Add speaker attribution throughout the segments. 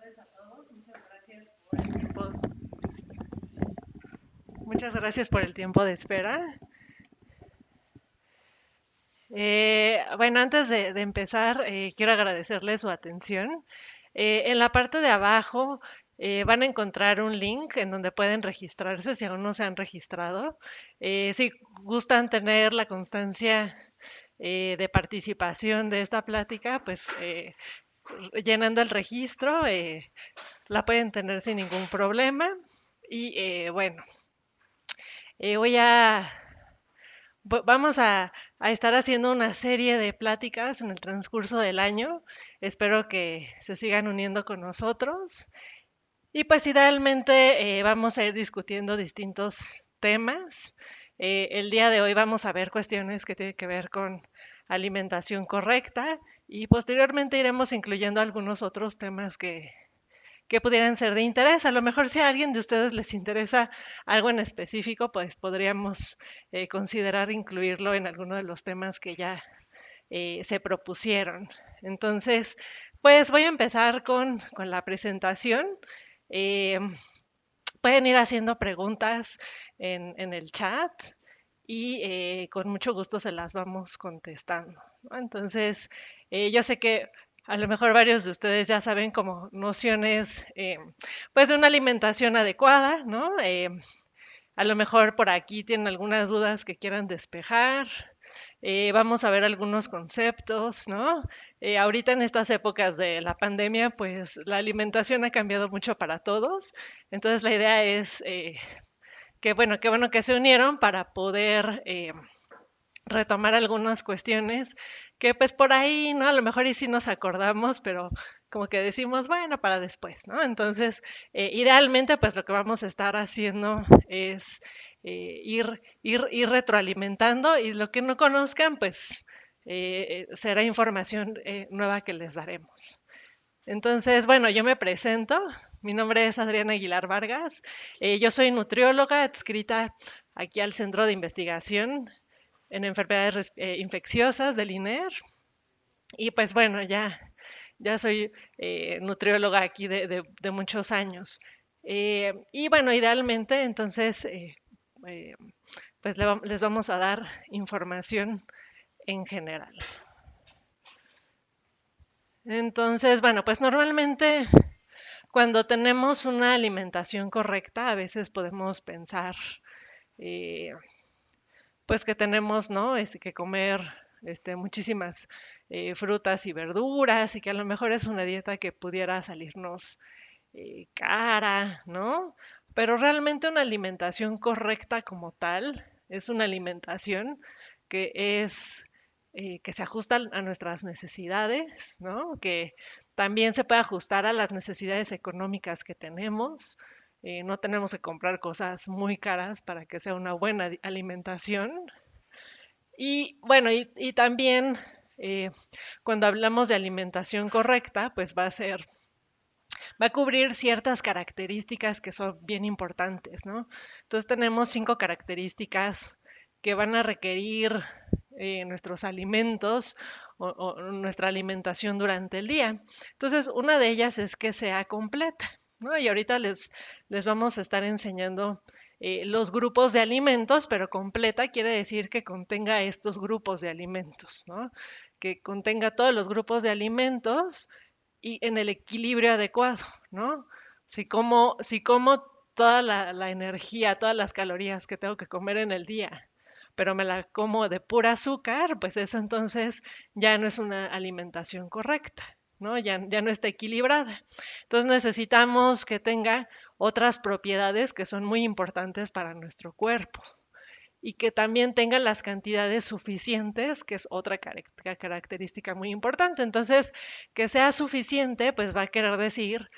Speaker 1: tardes a todos. Muchas gracias por el tiempo de espera. Bueno, antes de empezar, quiero agradecerles su atención. En la parte de abajo van a encontrar un link en donde pueden registrarse si aún no se han registrado. Si gustan tener la constancia de participación de esta plática, pues llenando el registro la pueden tener sin ningún problema. Y bueno, voy a vamos a estar haciendo una serie de pláticas en el transcurso del año. Espero que se sigan uniendo con nosotros. Y pues idealmente vamos a ir discutiendo distintos temas. El día de hoy vamos a ver cuestiones que tienen que ver con alimentación correcta y posteriormente iremos incluyendo algunos otros temas que pudieran ser de interés. A lo mejor si a alguien de ustedes les interesa algo en específico, pues podríamos considerar incluirlo en alguno de los temas que ya se propusieron. Entonces, pues voy a empezar con la presentación. Eh, Pueden ir haciendo preguntas en el chat y con mucho gusto se las vamos contestando, ¿no? Entonces, yo sé que a lo mejor varios de ustedes ya saben como nociones, pues de una alimentación adecuada, ¿no? A lo mejor por aquí tienen algunas dudas que quieran despejar. Vamos a ver algunos conceptos, ¿no? Ahorita en estas épocas de la pandemia, pues la alimentación ha cambiado mucho para todos. Entonces la idea es qué bueno que se unieron para poder retomar algunas cuestiones que pues por ahí, ¿no? A lo mejor y sí nos acordamos, pero como que decimos, bueno, para después, ¿no? Entonces, idealmente pues lo que vamos a estar haciendo es ir retroalimentando y lo que no conozcan pues será información nueva que les daremos. Entonces, bueno, yo me presento. Mi nombre es Adriana Aguilar Vargas. Yo soy nutrióloga adscrita aquí al Centro de Investigación en Enfermedades Infecciosas del INER. Y pues bueno, ya soy nutrióloga aquí de muchos años. Y bueno, idealmente entonces eh, pues les vamos a dar información en general. Entonces, bueno, pues normalmente cuando tenemos una alimentación correcta, a veces podemos pensar, eh, pues que tenemos, ¿no? Que comer muchísimas frutas y verduras y que a lo mejor es una dieta que pudiera salirnos cara, ¿no? Pero realmente una alimentación correcta como tal es una alimentación que que se ajusta a nuestras necesidades, ¿no? Que también se puede ajustar a las necesidades económicas que tenemos. No tenemos que comprar cosas muy caras para que sea una buena alimentación. Y bueno, y también cuando hablamos de alimentación correcta, pues va a cubrir ciertas características que son bien importantes, ¿no? Entonces tenemos 5 características que van a requerir nuestros alimentos o nuestra alimentación durante el día. Entonces, una de ellas es que sea completa, ¿no? Y ahorita les vamos a estar enseñando los grupos de alimentos, pero completa quiere decir que contenga estos grupos de alimentos, ¿no? Que contenga todos los grupos de alimentos y en el equilibrio adecuado, ¿no? Si como toda la energía, todas las calorías que tengo que comer en el día, pero me la como de pura azúcar, pues eso entonces ya no es una alimentación correcta, ¿no? Ya no está equilibrada. Entonces necesitamos que tenga otras propiedades que son muy importantes para nuestro cuerpo y que también tenga las cantidades suficientes, que es otra característica muy importante. Entonces, que sea suficiente, pues va a querer decir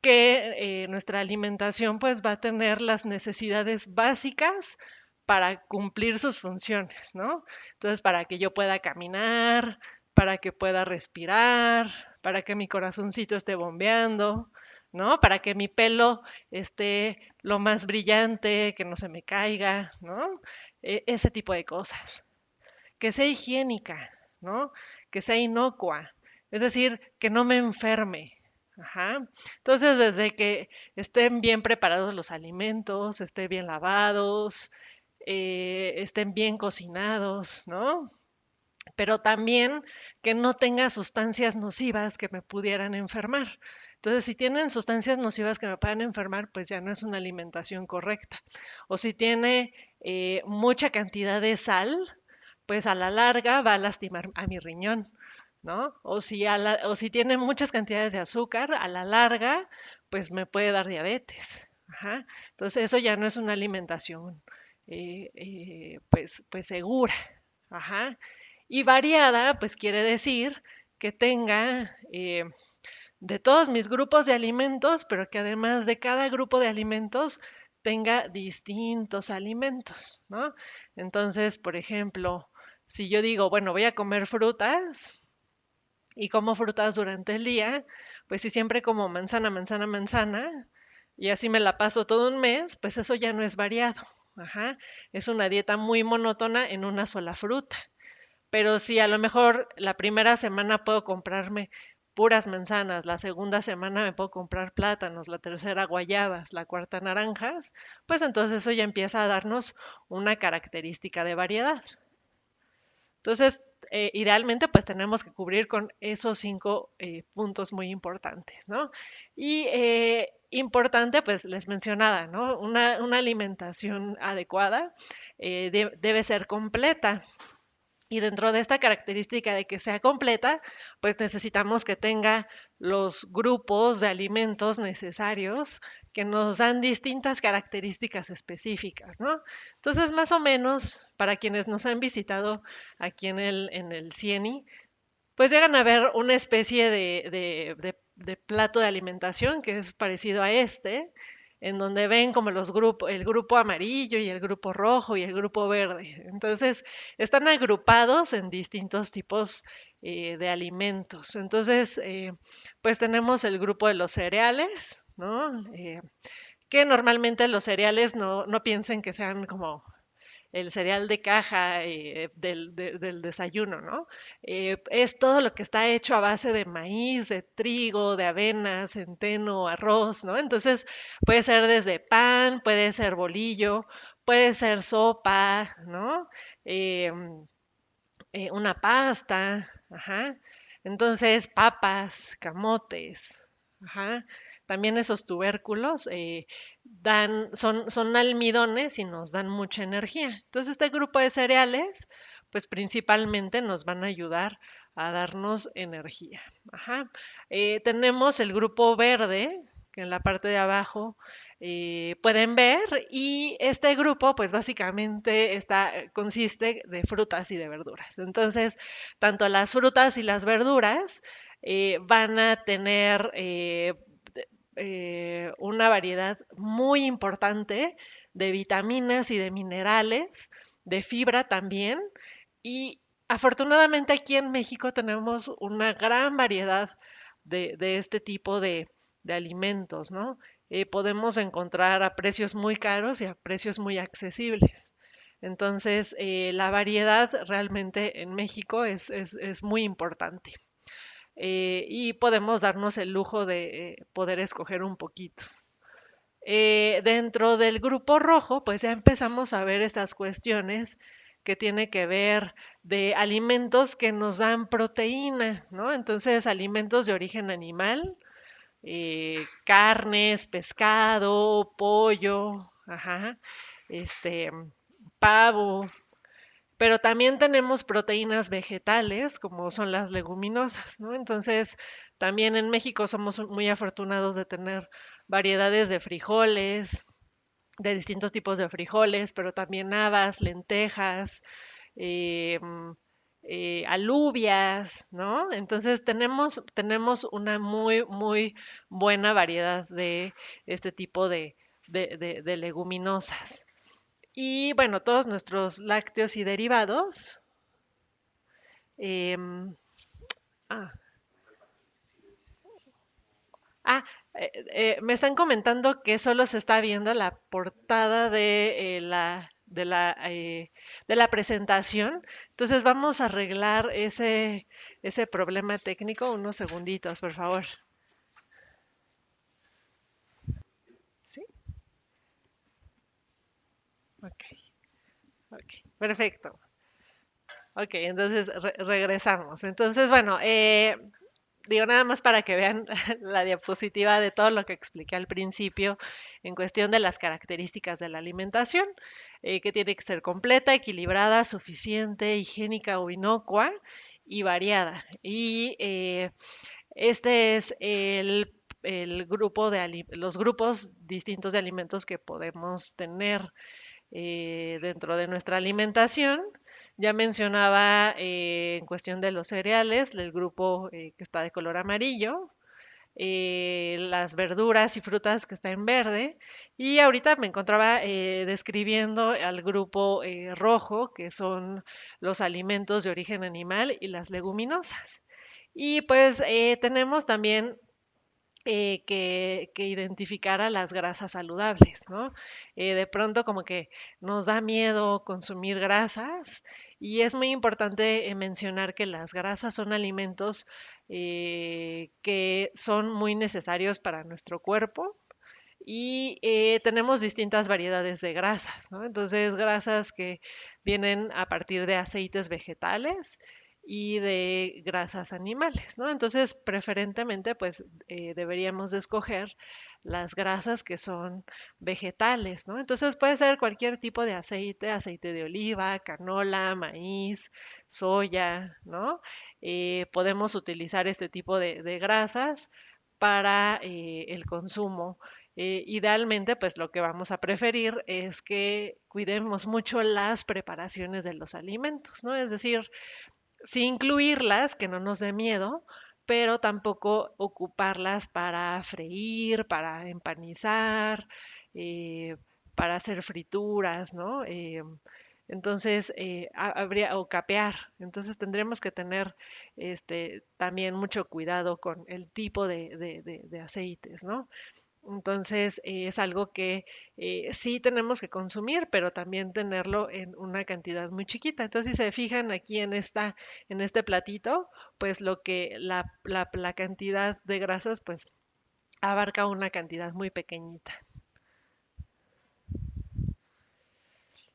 Speaker 1: que nuestra alimentación pues va a tener las necesidades básicas para cumplir sus funciones, ¿no? Entonces, para que yo pueda caminar, para que pueda respirar, para que mi corazoncito esté bombeando, ¿no? Para que mi pelo esté lo más brillante, que no se me caiga, ¿no? Ese tipo de cosas. Que sea higiénica, ¿no? Que sea inocua, es decir, que no me enferme, Ajá. Entonces, desde que estén bien preparados los alimentos, estén bien lavados, estén bien cocinados, ¿no? Pero también que no tenga sustancias nocivas que me pudieran enfermar. Entonces, si tienen sustancias nocivas que me puedan enfermar, pues ya no es una alimentación correcta. O si tiene mucha cantidad de sal, pues a la larga va a lastimar a mi riñón, ¿no? O si tiene muchas cantidades de azúcar, a la larga, pues me puede dar diabetes. Ajá. Entonces, eso ya no es una alimentación, pues segura. Ajá. Y variada, pues quiere decir que tenga de todos mis grupos de alimentos, pero que además de cada grupo de alimentos tenga distintos alimentos, ¿no? Entonces, por ejemplo, si yo digo, bueno, voy a comer frutas y como frutas durante el día, pues si siempre como manzana, manzana, manzana, y así me la paso todo un mes, pues eso ya no es variado. Ajá. Es una dieta muy monótona en una sola fruta. Pero si a lo mejor la primera semana puedo comprarme puras manzanas, la segunda semana me puedo comprar plátanos, la tercera guayabas, la cuarta naranjas, pues entonces eso ya empieza a darnos una característica de variedad. Entonces, idealmente, pues tenemos que cubrir con esos cinco puntos muy importantes, ¿no? Y importante, pues les mencionaba, ¿no? Una alimentación adecuada debe ser completa. Y dentro de esta característica de que sea completa, pues necesitamos que tenga los grupos de alimentos necesarios que nos dan distintas características específicas, ¿no? Entonces, más o menos, para quienes nos han visitado aquí en el CIENI, pues llegan a ver una especie de plato de alimentación que es parecido a este, en donde ven como los grupos, el grupo amarillo y el grupo rojo y el grupo verde. Entonces, están agrupados en distintos tipos de alimentos. Entonces, pues tenemos el grupo de los cereales, ¿no? Que normalmente los cereales no piensen que sean como el cereal de caja del desayuno, ¿no? Es todo lo que está hecho a base de maíz, de trigo, de avena, centeno, arroz, ¿no? Entonces puede ser desde pan, puede ser bolillo, puede ser sopa, ¿no? Eh, una pasta, ajá. Entonces, papas, camotes, ajá. También esos tubérculos son almidones y nos dan mucha energía. Entonces, este grupo de cereales, pues principalmente nos van a ayudar a darnos energía. Ajá. Tenemos el grupo verde, que en la parte de abajo pueden ver, y este grupo, pues básicamente consiste de frutas y de verduras. Entonces, tanto las frutas y las verduras van a tener una variedad muy importante de vitaminas y de minerales, de fibra también. Y afortunadamente aquí en México tenemos una gran variedad de este tipo de alimentos, ¿no? Podemos encontrar a precios muy caros y a precios muy accesibles. Entonces, la variedad realmente en México es muy importante. Y podemos darnos el lujo de poder escoger un poquito. Dentro del grupo rojo, pues ya empezamos a ver estas cuestiones que tiene que ver de alimentos que nos dan proteína, ¿no? Entonces, alimentos de origen animal, carnes, pescado, pollo, ajá, este, pavo, pero también tenemos proteínas vegetales, como son las leguminosas, ¿no? Entonces, también en México somos muy afortunados de tener variedades de frijoles, de distintos tipos de frijoles, pero también habas, lentejas, eh, mm, alubias, ¿no? Entonces tenemos una muy buena variedad de este tipo de leguminosas. Y bueno, todos nuestros lácteos y derivados. em, ah, ah, Me están comentando que solo se está viendo la portada de la presentación. Entonces vamos a arreglar ese problema técnico. Unos segunditos, por favor. Ok, ok, perfecto. Ok, entonces regresamos. Entonces, bueno, digo nada más para que vean la diapositiva de todo lo que expliqué al principio en cuestión de las características de la alimentación, que tiene que ser completa, equilibrada, suficiente, higiénica o inocua y variada. Y este es el grupo de los grupos distintos de alimentos que podemos tener dentro de nuestra alimentación. Ya mencionaba en cuestión de los cereales, el grupo que está de color amarillo, las verduras y frutas que está en verde. Y ahorita me encontraba describiendo al grupo rojo, que son los alimentos de origen animal y las leguminosas. Y pues tenemos también que identificar a las grasas saludables, ¿no? De pronto como que nos da miedo consumir grasas y es muy importante mencionar que las grasas son alimentos que son muy necesarios para nuestro cuerpo y tenemos distintas variedades de grasas, ¿no? Entonces, grasas que vienen a partir de aceites vegetales y de grasas animales, ¿no? Entonces, preferentemente, pues deberíamos de escoger las grasas que son vegetales, ¿no? Entonces, puede ser cualquier tipo de aceite, aceite de oliva, canola, maíz, soya, ¿no? Podemos utilizar este tipo de grasas para el consumo idealmente, pues lo que vamos a preferir es que cuidemos mucho las preparaciones de los alimentos, ¿no? Es decir, sí incluirlas, que no nos dé miedo, pero tampoco ocuparlas para freír, para empanizar, eh, para hacer frituras, ¿no? Entonces, habría, o capear. Entonces, tendremos que tener también mucho cuidado con el tipo de aceites, ¿no? Entonces, es algo que sí tenemos que consumir, pero también tenerlo en una cantidad muy chiquita. Entonces, si se fijan aquí en este platito, pues lo que la cantidad de grasas, pues abarca una cantidad muy pequeñita.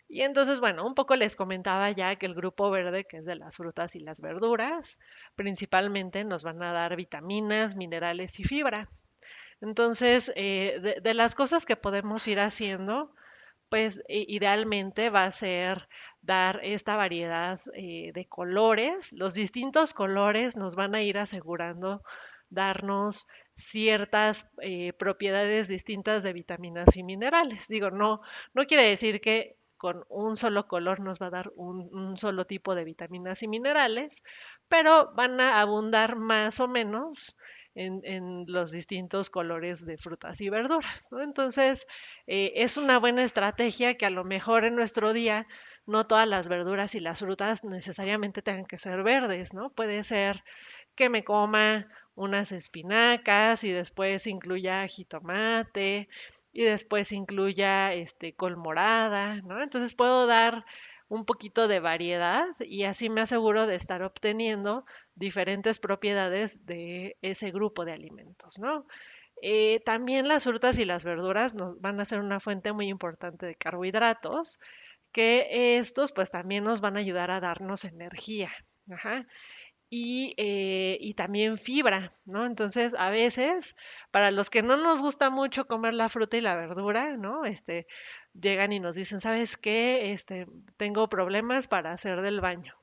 Speaker 1: Y entonces, bueno, un poco les comentaba ya que el grupo verde, que es de las frutas y las verduras, principalmente nos van a dar vitaminas, minerales y fibra. Entonces, de las cosas que podemos ir haciendo, pues idealmente va a ser dar esta variedad de colores. Los distintos colores nos van a ir asegurando darnos ciertas propiedades distintas de vitaminas y minerales. Digo, no quiere decir que con un solo color nos va a dar un solo tipo de vitaminas y minerales, pero van a abundar más o menos en los distintos colores de frutas y verduras, ¿no? Entonces, es una buena estrategia que a lo mejor en nuestro día no todas las verduras y las frutas necesariamente tengan que ser verdes, ¿no? Puede ser que me coma unas espinacas y después incluya jitomate y después incluya col morada, ¿no? Entonces puedo dar un poquito de variedad y así me aseguro de estar obteniendo diferentes propiedades de ese grupo de alimentos, ¿no? También las frutas y las verduras nos van a ser una fuente muy importante de carbohidratos, que estos pues también nos van a ayudar a darnos energía. Ajá. Y también fibra, ¿no? Entonces, a veces, para los que no nos gusta mucho comer la fruta y la verdura, ¿no? Llegan y nos dicen, ¿sabes qué? Tengo problemas para hacer del baño.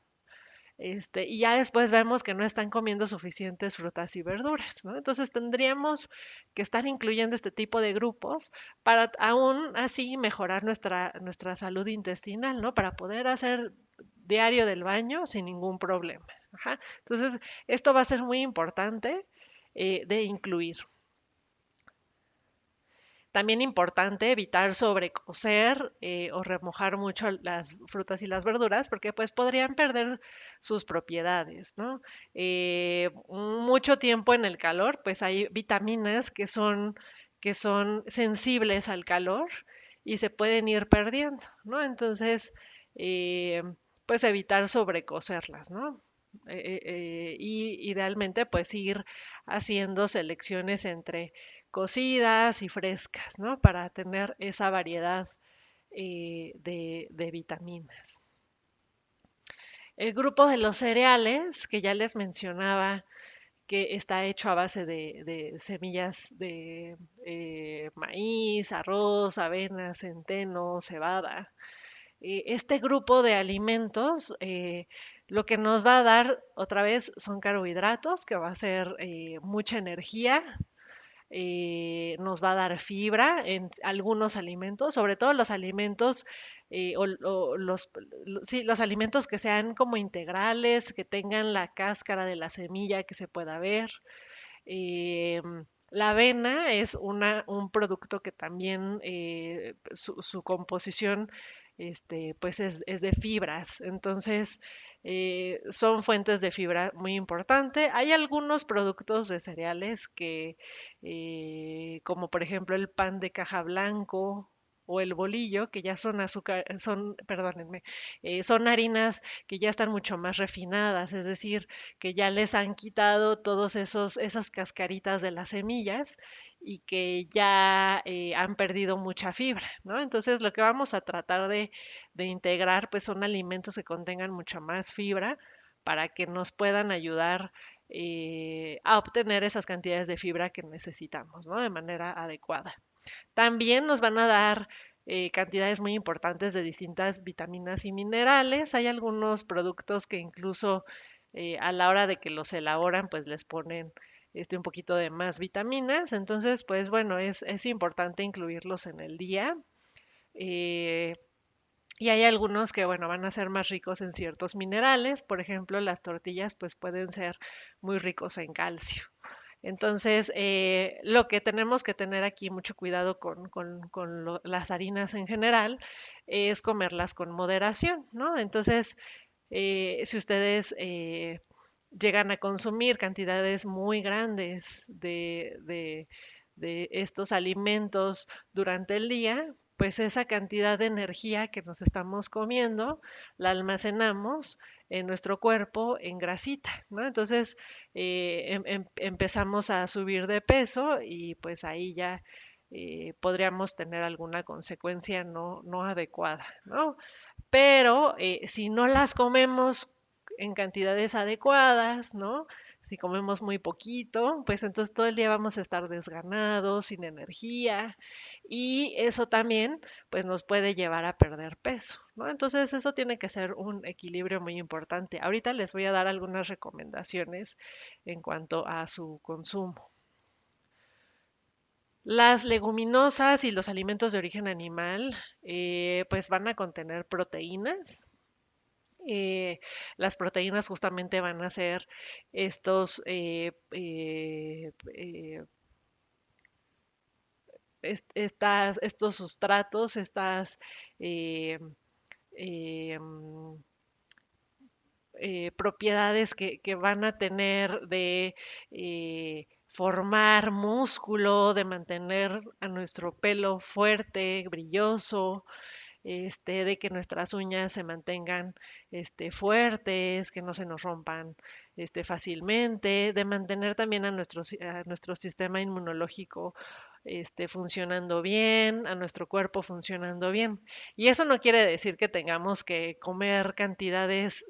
Speaker 1: Y ya después vemos que no están comiendo suficientes frutas y verduras, ¿no? Entonces tendríamos que estar incluyendo este tipo de grupos para aún así mejorar nuestra salud intestinal, ¿no? Para poder hacer diario del baño sin ningún problema. Ajá. Entonces, esto va a ser muy importante de incluir. También importante evitar sobrecocer o remojar mucho las frutas y las verduras porque pues podrían perder sus propiedades, ¿no? Mucho tiempo en el calor, pues hay vitaminas que son sensibles al calor y se pueden ir perdiendo, ¿no? Entonces, eh, pues evitar sobrecocerlas, ¿no? Y idealmente pues ir haciendo selecciones entre cocidas y frescas, ¿no? Para tener esa variedad de vitaminas. El grupo de los cereales, que ya les mencionaba, que está hecho a base de semillas de maíz, arroz, avena, centeno, cebada. Este grupo de alimentos lo que nos va a dar otra vez son carbohidratos, que va a ser mucha energía, nos va a dar fibra en algunos alimentos, sobre todo los alimentos o sí, los alimentos que sean como integrales, que tengan la cáscara de la semilla que se pueda ver. La avena es un producto que también su composición pues es de fibras, entonces son fuentes de fibra muy importante. Hay algunos productos de cereales que, como por ejemplo el pan de caja blanco o el bolillo, que ya son azúcar, perdónenme, son harinas que ya están mucho más refinadas, es decir, que ya les han quitado esas cascaritas de las semillas y que ya han perdido mucha fibra, ¿no? Entonces lo que vamos a tratar de integrar pues son alimentos que contengan mucha más fibra para que nos puedan ayudar a obtener esas cantidades de fibra que necesitamos, ¿no? De manera adecuada. También nos van a dar cantidades muy importantes de distintas vitaminas y minerales. Hay algunos productos que incluso a la hora de que los elaboran, pues les ponen un poquito de más vitaminas. Entonces, pues bueno, es importante incluirlos en el día. Eh, y hay algunos que, bueno, van a ser más ricos en ciertos minerales. Por ejemplo, las tortillas, pues pueden ser muy ricos en calcio. Entonces, lo que tenemos que tener aquí mucho cuidado con las harinas en general es comerlas con moderación, ¿no? Entonces, si ustedes llegan a consumir cantidades muy grandes de estos alimentos durante el día, pues esa cantidad de energía que nos estamos comiendo la almacenamos en nuestro cuerpo en grasita, ¿no? Entonces empezamos a subir de peso y pues ahí ya podríamos tener alguna consecuencia no adecuada, ¿no? Pero si no las comemos en cantidades adecuadas, ¿no? Si comemos muy poquito, pues entonces todo el día vamos a estar desganados, sin energía, y eso también pues nos puede llevar a perder peso, ¿no? Entonces eso tiene que ser un equilibrio muy importante. Ahorita les voy a dar algunas recomendaciones en cuanto a su consumo. Las leguminosas y los alimentos de origen animal pues van a contener proteínas. Las proteínas justamente van a ser estos, estos sustratos, estas eh, eh, mm, propiedades que van a tener de formar músculo, de mantener a nuestro pelo fuerte, brilloso, de que nuestras uñas se mantengan fuertes, que no se nos rompan fácilmente, de mantener también a nuestro sistema inmunológico funcionando bien, a nuestro cuerpo funcionando bien. Y eso no quiere decir que tengamos que comer cantidades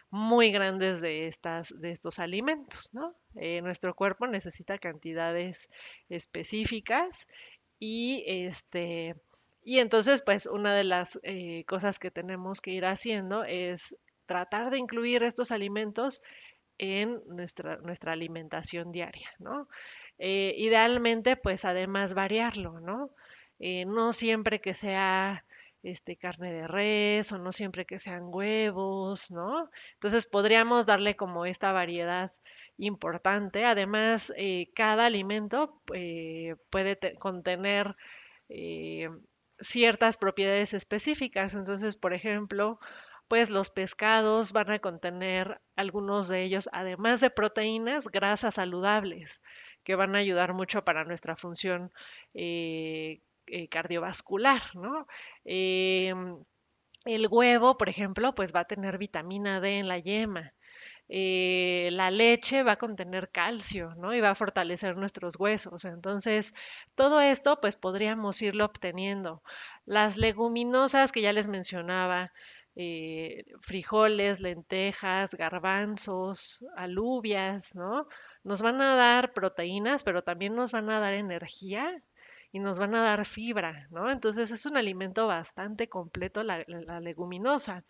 Speaker 1: muy grandes de estos alimentos, ¿no? Nuestro cuerpo necesita cantidades específicas y y entonces, pues una de las cosas que tenemos que ir haciendo es tratar de incluir estos alimentos en nuestra alimentación diaria, ¿no? Idealmente, pues además variarlo, ¿no? No siempre que sea carne de res o no siempre que sean huevos, ¿no? Entonces podríamos darle como esta variedad importante. Además, cada alimento puede contener eh, ciertas propiedades específicas. Entonces, por ejemplo, pues los pescados van a contener algunos de ellos, además de proteínas, grasas saludables, que van a ayudar mucho para nuestra función cardiovascular, ¿no? Em, el huevo, por ejemplo, pues va a tener vitamina D en la yema. La leche va a contener calcio, ¿no? Y va a fortalecer nuestros huesos. Entonces, todo esto, pues podríamos irlo obteniendo. Las leguminosas que ya les mencionaba, frijoles, lentejas, garbanzos, alubias, ¿no? Nos van a dar proteínas, pero también nos van a dar energía y nos van a dar fibra, ¿no? Entonces es un alimento bastante completo la leguminosa.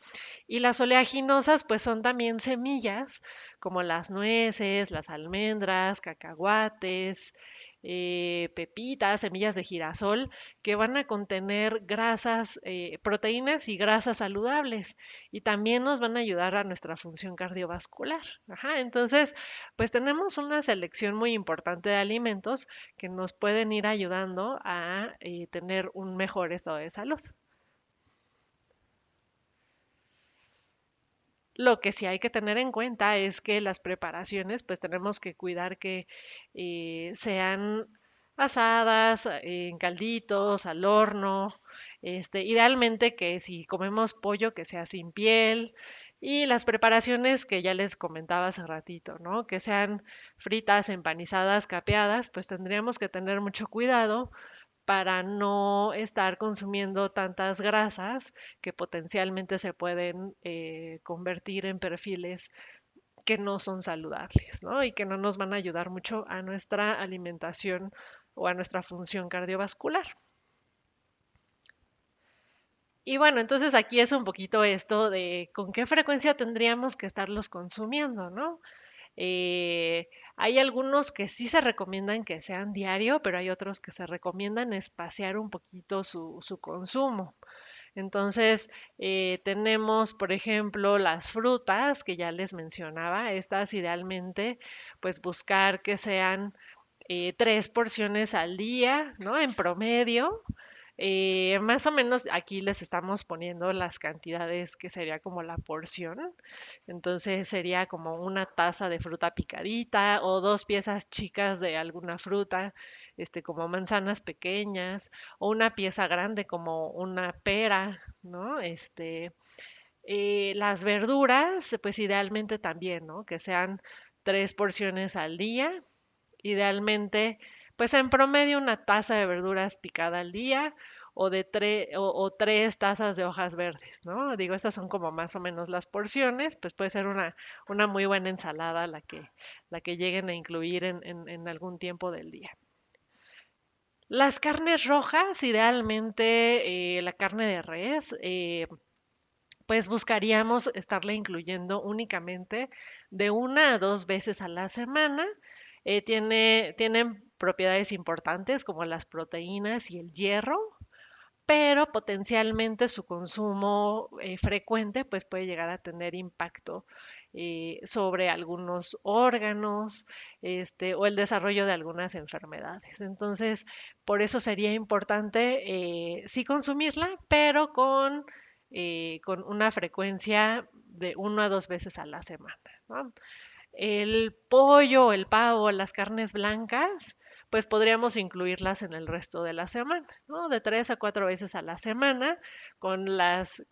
Speaker 1: Y las oleaginosas, pues son también semillas, como las nueces, las almendras, cacahuates, pepitas, semillas de girasol, que van a contener grasas, proteínas y grasas saludables. Y también nos van a ayudar a nuestra función cardiovascular. Ajá, entonces, pues tenemos una selección muy importante de alimentos que nos pueden ir ayudando a tener un mejor estado de salud. Lo que sí hay que tener en cuenta es que las preparaciones, pues tenemos que cuidar que sean asadas, en calditos, al horno, idealmente que si comemos pollo que sea sin piel y las preparaciones que ya les comentaba hace ratito, ¿no? Que sean fritas, empanizadas, capeadas, pues tendríamos que tener mucho cuidado para no estar consumiendo tantas grasas que potencialmente se pueden convertir en perfiles que no son saludables, ¿no? Y que no nos van a ayudar mucho a nuestra alimentación o a nuestra función cardiovascular. Y bueno, entonces aquí es un poquito esto de con qué frecuencia tendríamos que estarlos consumiendo, ¿no? Hay algunos que sí se recomiendan que sean diario, pero hay otros que se recomiendan espaciar un poquito su consumo. Entonces, tenemos, por ejemplo, las frutas que ya les mencionaba. Estas idealmente, pues buscar que sean 3 porciones al día, ¿no? En promedio. Más o menos aquí les estamos poniendo las cantidades que sería como la porción. Entonces sería como una taza de fruta picadita o 2 piezas chicas de alguna fruta, como manzanas pequeñas o una pieza grande como una pera, ¿no? Las verduras, pues idealmente también, ¿no? Que sean 3 porciones al día. Idealmente, pues en promedio una taza de verduras picada al día o 3 tazas de hojas verdes, ¿no? Digo, estas son como más o menos las porciones, pues puede ser una muy buena ensalada la que lleguen a incluir en algún tiempo del día. Las carnes rojas, idealmente la carne de res, pues buscaríamos estarla incluyendo únicamente de 1 a 2 veces a la semana. Tienen propiedades importantes como las proteínas y el hierro, pero potencialmente su consumo frecuente pues puede llegar a tener impacto sobre algunos órganos, o el desarrollo de algunas enfermedades. Entonces, por eso sería importante sí consumirla, pero con una frecuencia de 1 a 2 veces a la semana, ¿no? El pollo, el pavo, las carnes blancas, pues podríamos incluirlas en el resto de la semana, ¿no? De 3 a 4 veces a la semana, con las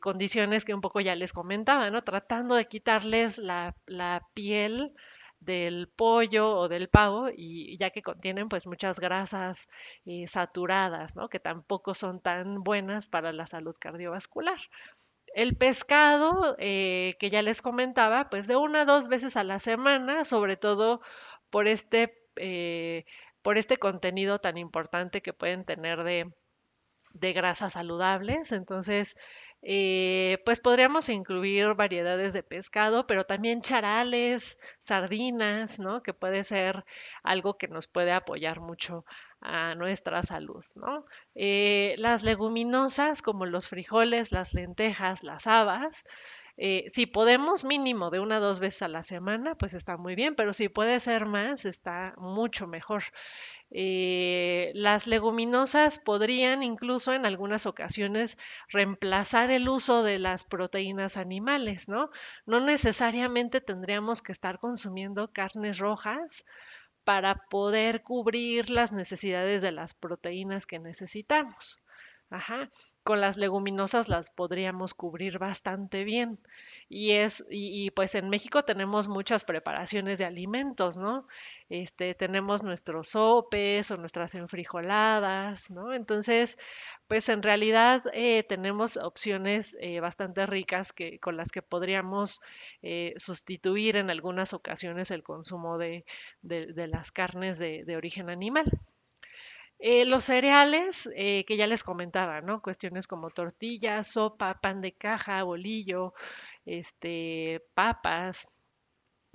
Speaker 1: condiciones que un poco ya les comentaba, ¿no? Tratando de quitarles la piel del pollo o del pavo y ya que contienen pues muchas grasas saturadas, ¿no? Que tampoco son tan buenas para la salud cardiovascular. El pescado, que ya les comentaba, pues de 1 a 2 veces a la semana, sobre todo por por este contenido tan importante que pueden tener de grasas saludables. Entonces, pues podríamos incluir variedades de pescado, pero también charales, sardinas, ¿no? Que puede ser algo que nos puede apoyar mucho a nuestra salud, ¿no? Las leguminosas como los frijoles, las lentejas, las habas, si podemos mínimo de 1 a 2 veces a la semana, pues está muy bien, pero si puede ser más, está mucho mejor. Las leguminosas podrían incluso en algunas ocasiones reemplazar el uso de las proteínas animales, ¿no? No necesariamente tendríamos que estar consumiendo carnes rojas para poder cubrir las necesidades de las proteínas que necesitamos. Ajá, con las leguminosas las podríamos cubrir bastante bien. Y pues en México tenemos muchas preparaciones de alimentos, ¿no? Tenemos nuestros sopes o nuestras enfrijoladas, ¿no? Entonces, pues en realidad tenemos opciones bastante ricas con las que podríamos sustituir en algunas ocasiones el consumo de las carnes de origen animal. Los cereales que ya les comentaba, ¿no? Cuestiones como tortillas, sopa, pan de caja, bolillo, papas,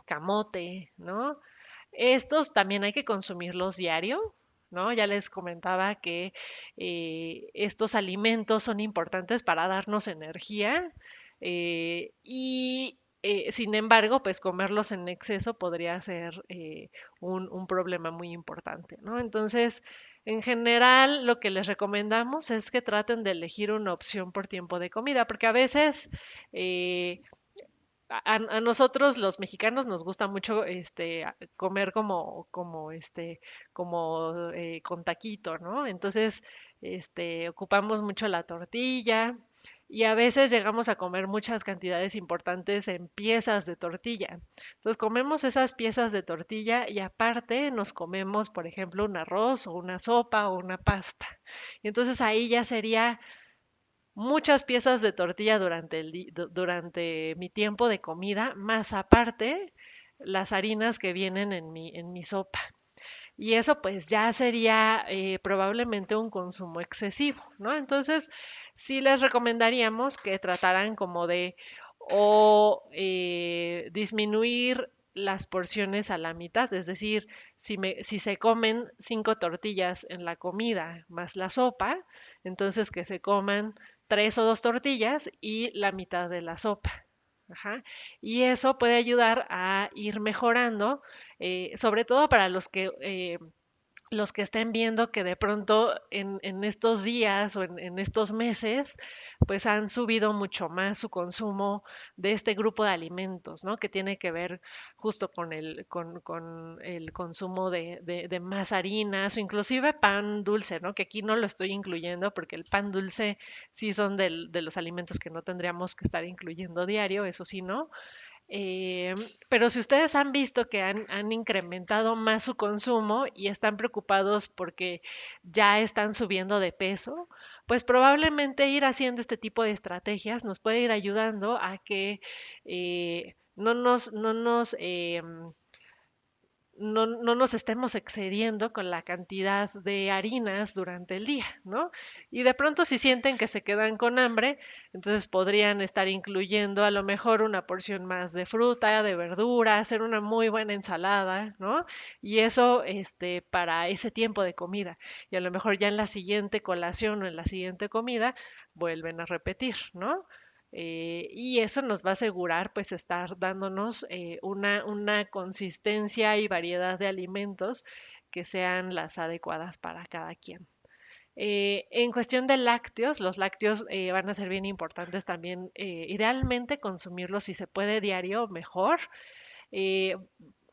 Speaker 1: camote, ¿no? Estos también hay que consumirlos diario, ¿no? Ya les comentaba que estos alimentos son importantes para darnos energía sin embargo, pues comerlos en exceso podría ser un problema muy importante, ¿no? Entonces, en general, lo que les recomendamos es que traten de elegir una opción por tiempo de comida, porque a veces eh, a nosotros los mexicanos nos gusta mucho comer como con taquito, ¿no? Entonces, ocupamos mucho la tortilla y a veces llegamos a comer muchas cantidades importantes en piezas de tortilla. Entonces, comemos esas piezas de tortilla y aparte nos comemos, por ejemplo, un arroz o una sopa o una pasta. Y entonces ahí ya sería muchas piezas de tortilla durante mi tiempo de comida, más aparte las harinas que vienen en mi sopa. Y eso pues ya sería probablemente un consumo excesivo, ¿no? Entonces, sí les recomendaríamos que trataran como de disminuir las porciones a la mitad, es decir, si se comen 5 tortillas en la comida más la sopa, entonces que se coman 3 o 2 tortillas y la mitad de la sopa. Ajá. Y eso puede ayudar a ir mejorando, sobre todo para los que estén viendo que de pronto en estos días o en estos meses, pues han subido mucho más su consumo de este grupo de alimentos, ¿no? Que tiene que ver justo con el consumo de más harinas o inclusive pan dulce, ¿no? Que aquí no lo estoy incluyendo porque el pan dulce sí son de los alimentos que no tendríamos que estar incluyendo diario, eso sí, ¿no? Eh, pero si ustedes han visto que han incrementado más su consumo y están preocupados porque ya están subiendo de peso, pues probablemente ir haciendo este tipo de estrategias nos puede ir ayudando a que no nos estemos excediendo con la cantidad de harinas durante el día, ¿no? Y de pronto si sienten que se quedan con hambre, entonces podrían estar incluyendo a lo mejor una porción más de fruta, de verdura, hacer una muy buena ensalada, ¿no? Y eso, para ese tiempo de comida. Y a lo mejor ya en la siguiente colación o en la siguiente comida vuelven a repetir, ¿no? Y eso nos va a asegurar pues estar dándonos una consistencia y variedad de alimentos que sean las adecuadas para cada quien. En cuestión de lácteos, los lácteos van a ser bien importantes también. Idealmente consumirlos si se puede diario, mejor. Eh,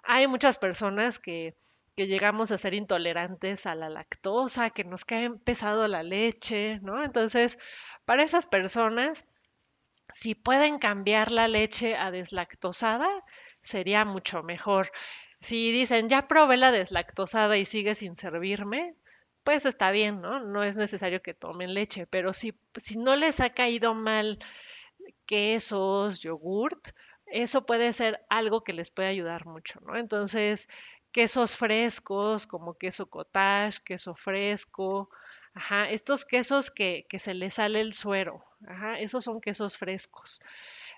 Speaker 1: Hay muchas personas que llegamos a ser intolerantes a la lactosa, que nos cae pesado la leche, ¿no? Entonces, para esas personas si pueden cambiar la leche a deslactosada, sería mucho mejor. Si dicen, ya probé la deslactosada y sigue sin servirme, pues está bien, ¿no? No es necesario que tomen leche, pero si no les ha caído mal quesos, yogurt, eso puede ser algo que les puede ayudar mucho, ¿no? Entonces, quesos frescos como queso cottage, queso fresco, ajá, estos quesos que se les sale el suero, ajá, esos son quesos frescos.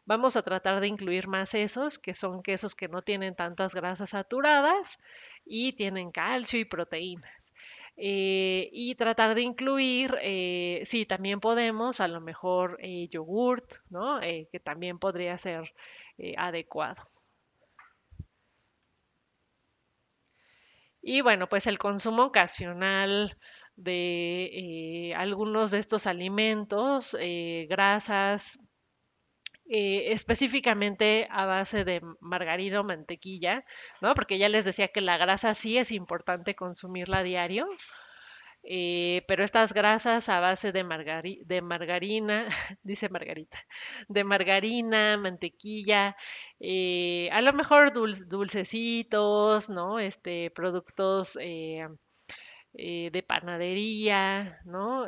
Speaker 1: Vamos a tratar de incluir más esos, que son quesos que no tienen tantas grasas saturadas y tienen calcio y proteínas. Y tratar de incluir, sí, también podemos, a lo mejor yogurt, ¿no? Que también podría ser adecuado. Y bueno, pues el consumo ocasional de algunos de estos alimentos, grasas, específicamente a base de margarina o mantequilla, ¿no? Porque ya les decía que la grasa sí es importante consumirla a diario. pero estas grasas a base de de margarina, dice Margarita, de margarina, mantequilla, a lo mejor dulcecitos, ¿no? Productos de panadería, ¿no?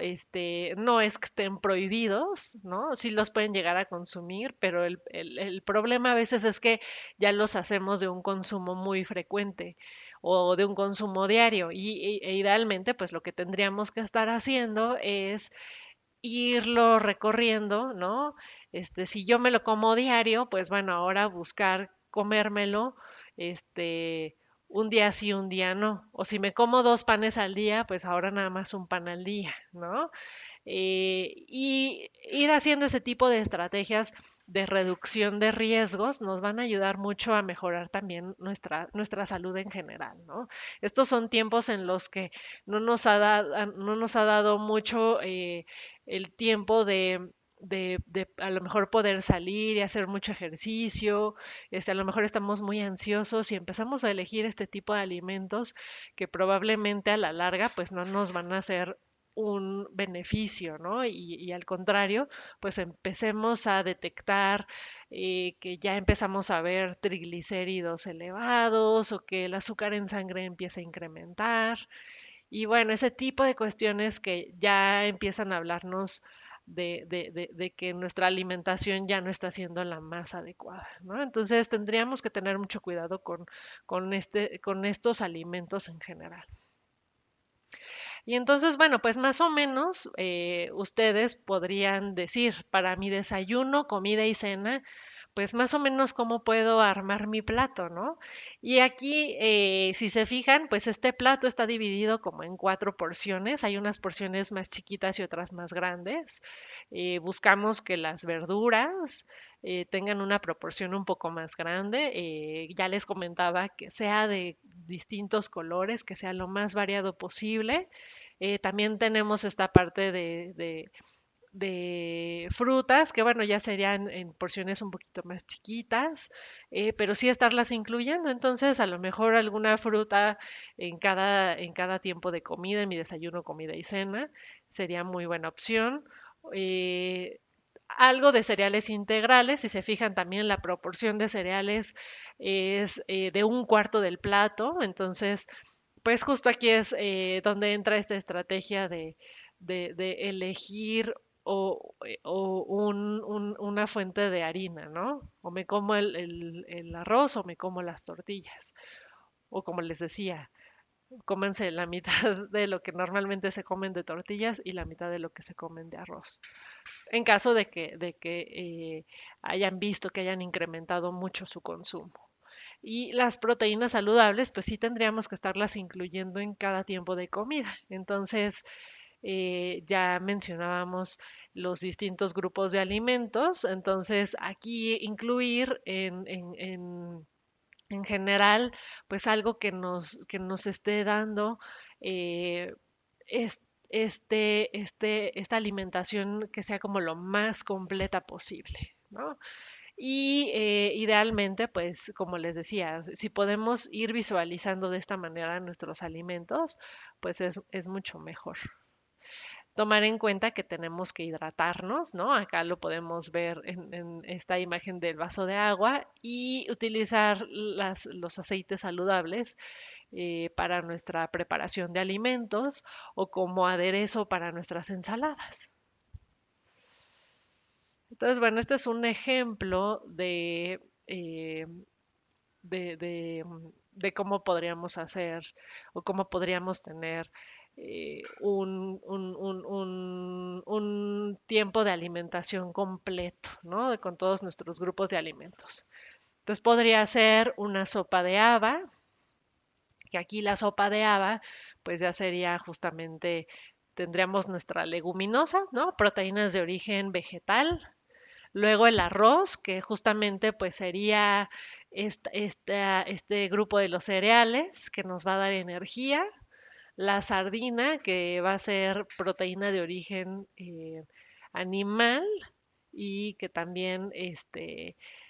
Speaker 1: No es que estén prohibidos, ¿no? Sí los pueden llegar a consumir, pero el problema a veces es que ya los hacemos de un consumo muy frecuente o de un consumo diario e idealmente pues lo que tendríamos que estar haciendo es irlo recorriendo, ¿no? Si yo me lo como diario, pues bueno, ahora buscar comérmelo, este, un día sí, un día no. O si me como dos panes al día, pues ahora nada más un pan al día, ¿no? Y ir haciendo ese tipo de estrategias de reducción de riesgos nos van a ayudar mucho a mejorar también nuestra salud en general, ¿no? Estos son tiempos en los que no nos ha dado mucho el tiempo de a lo mejor poder salir y hacer mucho ejercicio, a lo mejor estamos muy ansiosos y empezamos a elegir este tipo de alimentos que probablemente a la larga pues no nos van a hacer un beneficio, ¿no? Y al contrario, pues empecemos a detectar que ya empezamos a ver triglicéridos elevados o que el azúcar en sangre empieza a incrementar. Y bueno, ese tipo de cuestiones que ya empiezan a hablarnos de que nuestra alimentación ya no está siendo la más adecuada, ¿no? Entonces tendríamos que tener mucho cuidado con estos alimentos en general. Y entonces, bueno, pues más o menos ustedes podrían decir, para mi desayuno, comida y cena, pues más o menos cómo puedo armar mi plato, ¿no? Y aquí, si se fijan, pues este plato está dividido como en cuatro porciones. Hay unas porciones más chiquitas y otras más grandes. Buscamos que las verduras tengan una proporción un poco más grande. Ya les comentaba que sea de distintos colores, que sea lo más variado posible. También tenemos esta parte de frutas, que bueno, ya serían en porciones un poquito más chiquitas, pero sí estarlas incluyendo. Entonces, a lo mejor alguna fruta en cada tiempo de comida, en mi desayuno, comida y cena, sería muy buena opción. Eh, Algo de cereales integrales, si se fijan también la proporción de cereales es de un cuarto del plato, entonces pues justo aquí es donde entra esta estrategia de elegir o una fuente de harina, ¿no? O me como el arroz o me como las tortillas. O como les decía, cómense la mitad de lo que normalmente se comen de tortillas y la mitad de lo que se comen de arroz. En caso de que hayan visto que hayan incrementado mucho su consumo. Y las proteínas saludables, pues sí tendríamos que estarlas incluyendo en cada tiempo de comida. Entonces, ya mencionábamos los distintos grupos de alimentos. Entonces, aquí incluir en general, pues algo que nos esté dando eh, es- esta alimentación que sea como lo más completa posible, ¿no? Y idealmente, pues como les decía, si podemos ir visualizando de esta manera nuestros alimentos, pues es mucho mejor. Tomar en cuenta que tenemos que hidratarnos, ¿no? Acá lo podemos ver en esta imagen del vaso de agua y utilizar los aceites saludables para nuestra preparación de alimentos o como aderezo para nuestras ensaladas. Entonces, bueno, este es un ejemplo eh, de cómo podríamos hacer o cómo podríamos tener un tiempo de alimentación completo, ¿no? Con todos nuestros grupos de alimentos. Entonces podría ser una sopa de haba, que aquí la sopa de haba, pues ya sería justamente, tendríamos nuestra leguminosa, ¿no? Proteínas de origen vegetal, luego el arroz, que justamente pues sería este grupo de los cereales que nos va a dar energía. La sardina, que va a ser proteína de origen animal y que también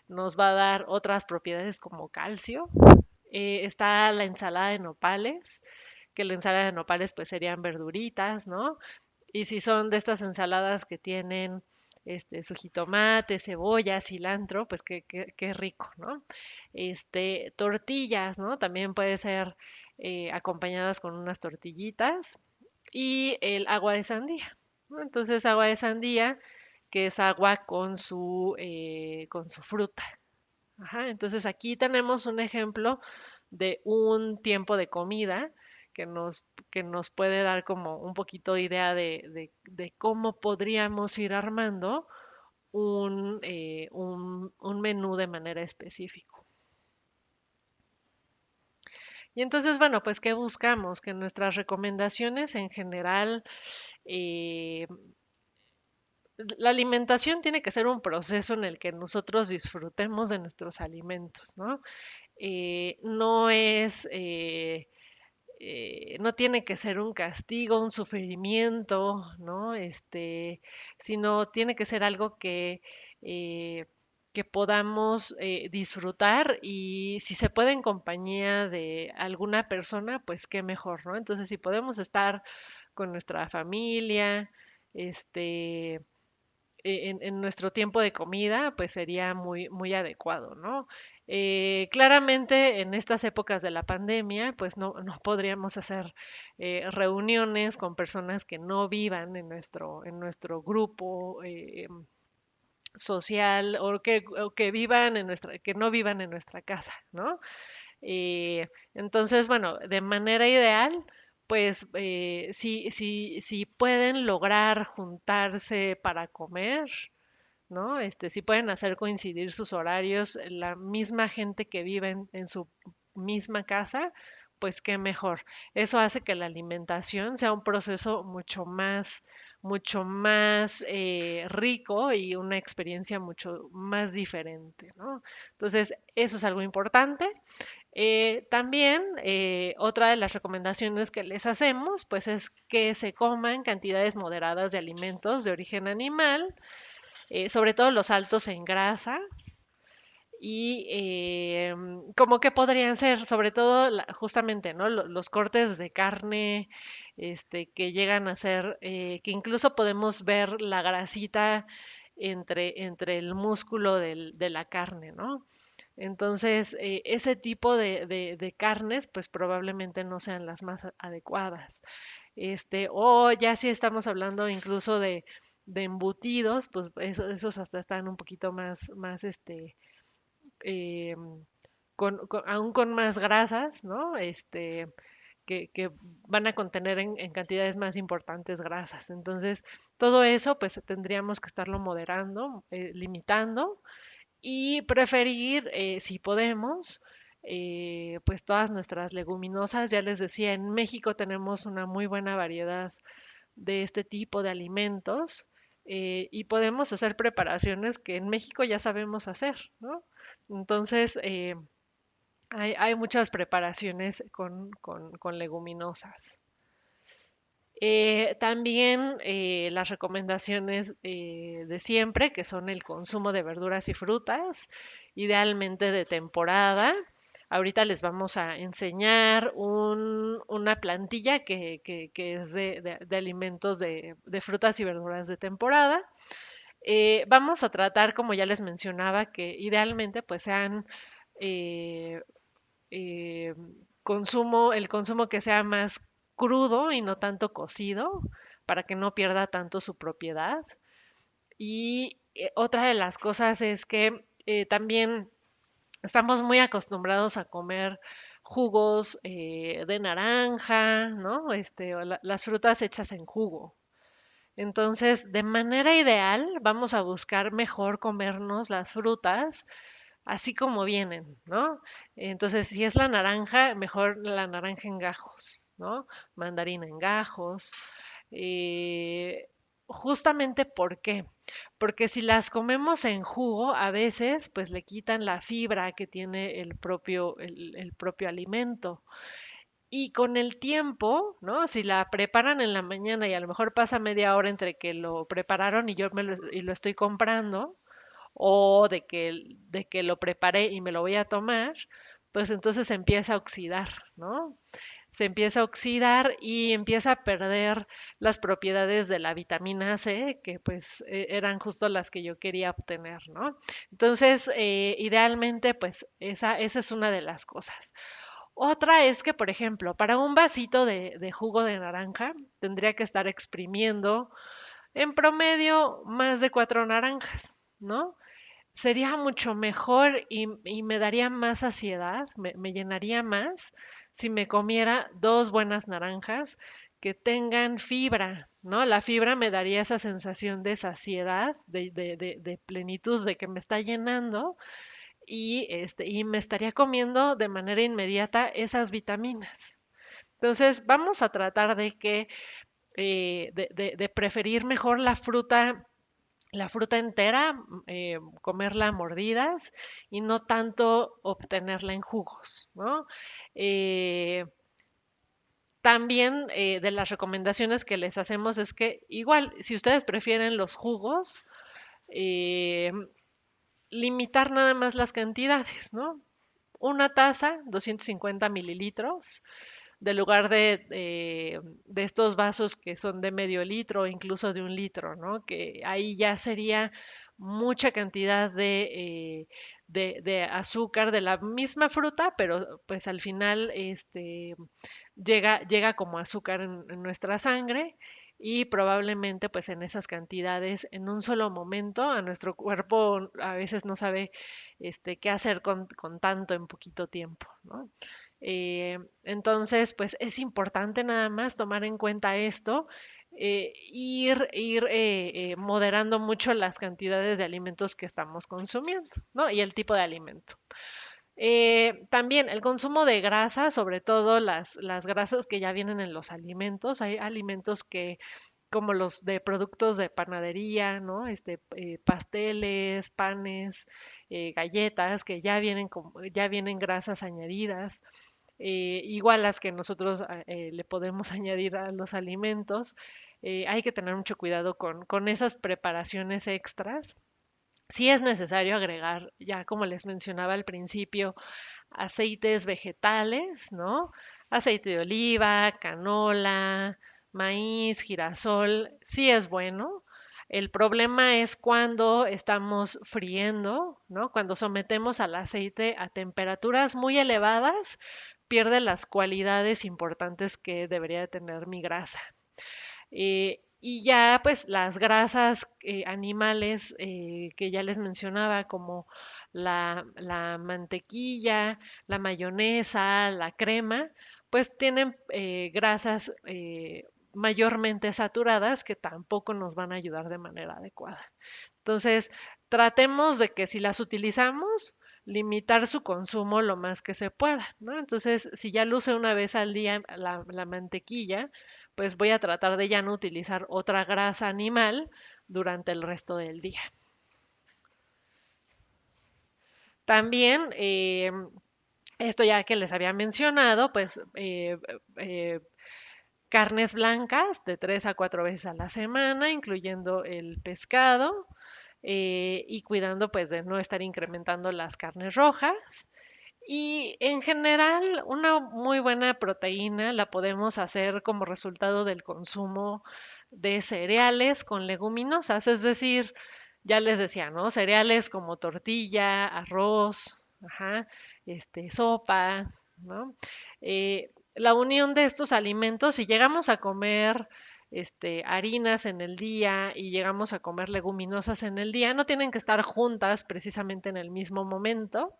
Speaker 1: nos va a dar otras propiedades como calcio. Está la ensalada de nopales, que la ensalada de nopales pues serían verduritas, ¿no? Y si son de estas ensaladas que tienen su jitomate, cebolla, cilantro, pues qué rico, ¿no? Tortillas, ¿no? También puede ser acompañadas con unas tortillitas y el agua de sandía, ¿no? Entonces, agua de sandía, que es agua con su fruta. Ajá, entonces aquí tenemos un ejemplo de un tiempo de comida que nos puede dar como un poquito de idea de cómo podríamos ir armando un menú de manera específico. Y entonces, bueno, pues, ¿qué buscamos? Que nuestras recomendaciones en general, eh, la alimentación tiene que ser un proceso en el que nosotros disfrutemos de nuestros alimentos, ¿no? No es no tiene que ser un castigo, un sufrimiento, ¿no? Sino tiene que ser algo eh, que podamos disfrutar y si se puede en compañía de alguna persona, pues qué mejor, ¿no? Entonces, si podemos estar con nuestra familia, este, en nuestro tiempo de comida, pues sería muy adecuado, ¿no? Claramente en estas épocas de la pandemia, pues no podríamos hacer reuniones con personas que no vivan en nuestro grupo social o que vivan que no vivan en nuestra casa, ¿no? Entonces, bueno, de manera ideal, pues si pueden lograr juntarse para comer, ¿no? Si pueden hacer coincidir sus horarios, la misma gente que vive en su misma casa, pues qué mejor. Eso hace que la alimentación sea un proceso mucho más rico y una experiencia mucho más diferente, ¿no? Entonces, eso es algo importante. También otra de las recomendaciones que les hacemos, pues es que se coman cantidades moderadas de alimentos de origen animal, sobre todo los altos en grasa. Y como que podrían ser, sobre todo justamente, ¿no? Los cortes de carne, que llegan a ser, que incluso podemos ver la grasita entre el músculo de la carne, ¿no? Entonces, ese tipo de carnes, pues probablemente no sean las más adecuadas. O ya si estamos hablando incluso de embutidos, pues esos hasta están un poquito más eh, aún con más grasas, ¿no? Que van a contener en cantidades más importantes grasas. Entonces, todo eso, pues tendríamos que estarlo moderando, limitando y preferir, si podemos, pues todas nuestras leguminosas. Ya les decía, en México tenemos una muy buena variedad de este tipo de alimentos y podemos hacer preparaciones que en México ya sabemos hacer, ¿no? Entonces, hay muchas preparaciones con leguminosas. También las recomendaciones de siempre, que son el consumo de verduras y frutas, idealmente de temporada. Ahorita les vamos a enseñar una plantilla que es de alimentos de frutas y verduras de temporada. Vamos a tratar, como ya les mencionaba, que idealmente pues sean eh, eh, el consumo que sea más crudo y no tanto cocido, para que no pierda tanto su propiedad. Y otra de las cosas es que también estamos muy acostumbrados a comer jugos de naranja, ¿no? O las frutas hechas en jugo. Entonces, de manera ideal, vamos a buscar mejor comernos las frutas así como vienen, ¿no? Entonces, si es la naranja, mejor la naranja en gajos, ¿no? Mandarina en gajos. eh, Justamente, ¿por qué? Porque si las comemos en jugo, a veces, pues le quitan la fibra que tiene el propio alimento. Y con el tiempo, ¿no? Si la preparan en la mañana y a lo mejor pasa media hora entre que lo prepararon y y lo estoy comprando, o de que lo preparé y me lo voy a tomar, pues entonces se empieza a oxidar, ¿no? se empieza a oxidar y empieza a perder las propiedades de la vitamina C, que pues eran justo las que yo quería obtener, ¿no? Entonces, idealmente, pues esa es una de las cosas. Otra es que, por ejemplo, para un vasito de jugo de naranja, tendría que estar exprimiendo en promedio más de 4 naranjas, ¿no? Sería mucho mejor y me daría más saciedad, me llenaría más si me comiera 2 buenas naranjas que tengan fibra, ¿no? La fibra me daría esa sensación de saciedad, de plenitud, de que me está llenando y me estaría comiendo de manera inmediata esas vitaminas. Entonces, vamos a tratar de que, de preferir mejor la fruta entera, comerla a mordidas y no tanto obtenerla en jugos, ¿no? Eh, también de las recomendaciones que les hacemos es que igual, si ustedes prefieren los jugos, eh, limitar nada más las cantidades, ¿no? Una taza, 250 mililitros, de lugar de estos vasos que son de medio litro o incluso de 1 litro, ¿no? Que ahí ya sería mucha cantidad de azúcar de la misma fruta, pero pues al final llega como azúcar en nuestra sangre y probablemente pues en esas cantidades en un solo momento a nuestro cuerpo a veces no sabe qué hacer con tanto en poquito tiempo, ¿no? Entonces, pues es importante nada más tomar en cuenta esto, ir moderando mucho las cantidades de alimentos que estamos consumiendo, ¿no? Y el tipo de alimento. También el consumo de grasa, sobre todo las grasas que ya vienen en los alimentos. Hay alimentos que, como los de productos de panadería, ¿no? Pasteles, panes, galletas, que ya vienen grasas añadidas. Igual las que nosotros le podemos añadir a los alimentos. Hay que tener mucho cuidado con esas preparaciones extras. Sí es necesario agregar, ya como les mencionaba al principio, aceites vegetales, ¿no? Aceite de oliva, canola, maíz, girasol, sí es bueno. El problema es cuando estamos friendo, ¿no? Cuando sometemos al aceite a temperaturas muy elevadas, pierde las cualidades importantes que debería de tener mi grasa. Y ya pues las grasas animales que ya les mencionaba, como la mantequilla, la mayonesa, la crema, pues tienen grasas mayormente saturadas que tampoco nos van a ayudar de manera adecuada. Entonces, tratemos de que si las utilizamos, limitar su consumo lo más que se pueda, ¿no? Entonces, si ya luce una vez al día la mantequilla, pues voy a tratar de ya no utilizar otra grasa animal durante el resto del día. También, esto ya que les había mencionado, pues carnes blancas de 3 a 4 veces a la semana, incluyendo el pescado, y cuidando pues de no estar incrementando las carnes rojas. Y en general, una muy buena proteína la podemos hacer como resultado del consumo de cereales con leguminosas, es decir, ya les decía, ¿no? Cereales como tortilla, arroz, ajá, sopa, ¿no? La unión de estos alimentos, si llegamos a comer harinas en el día y llegamos a comer leguminosas en el día, no tienen que estar juntas precisamente en el mismo momento,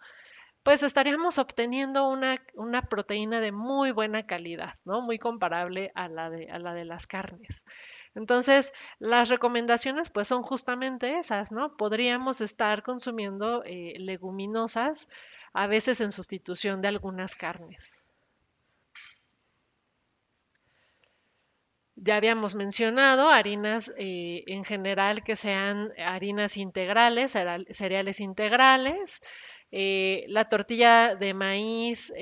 Speaker 1: pues estaríamos obteniendo una proteína de muy buena calidad, ¿no? Muy comparable a la de las carnes. Entonces, las recomendaciones pues son justamente esas, ¿no? Podríamos estar consumiendo leguminosas a veces en sustitución de algunas carnes. Ya habíamos mencionado harinas en general que sean harinas integrales, cereales integrales. La tortilla de maíz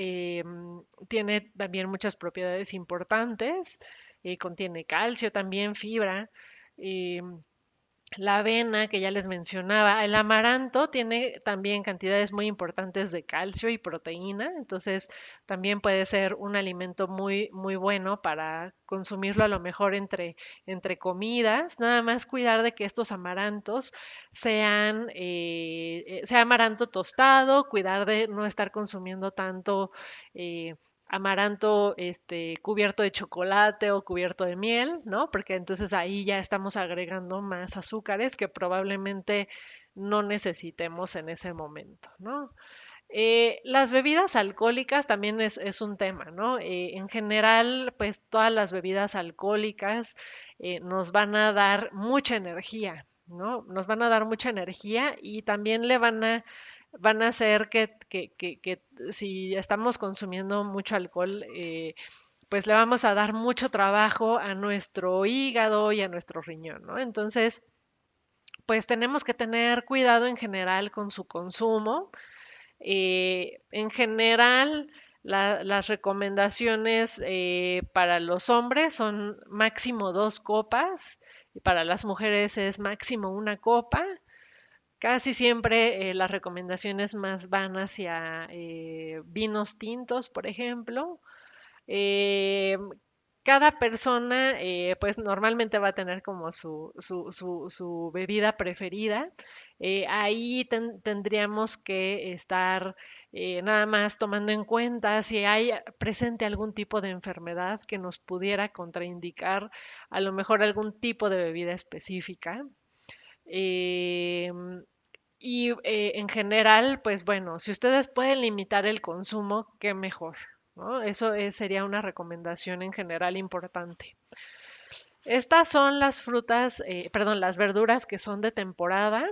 Speaker 1: tiene también muchas propiedades importantes. Contiene calcio también, fibra. eh, la avena que ya les mencionaba. El amaranto tiene también cantidades muy importantes de calcio y proteína, entonces también puede ser un alimento muy, muy bueno para consumirlo a lo mejor entre comidas. Nada más cuidar de que estos amarantos sea amaranto tostado, cuidar de no estar consumiendo tanto eh, amaranto cubierto de chocolate o cubierto de miel, ¿no? Porque entonces ahí ya estamos agregando más azúcares que probablemente no necesitemos en ese momento, ¿no? Las bebidas alcohólicas también es un tema, ¿no? En general, pues todas las bebidas alcohólicas nos van a dar mucha energía, ¿no? Nos van a dar mucha energía y también van a hacer que si estamos consumiendo mucho alcohol, pues le vamos a dar mucho trabajo a nuestro hígado y a nuestro riñón, ¿no? Entonces, pues tenemos que tener cuidado en general con su consumo. En general, las recomendaciones para los hombres son máximo 2 copas y para las mujeres es máximo 1 copa. Casi siempre las recomendaciones más van hacia vinos tintos, por ejemplo. Eh, Cada persona, pues normalmente va a tener como su bebida preferida. Ahí tendríamos que estar nada más tomando en cuenta si hay presente algún tipo de enfermedad que nos pudiera contraindicar a lo mejor algún tipo de bebida específica. Em, en general, pues bueno, si ustedes pueden limitar el consumo, qué mejor, ¿no? Eso sería una recomendación en general importante. Estas son las frutas, perdón, las verduras que son de temporada.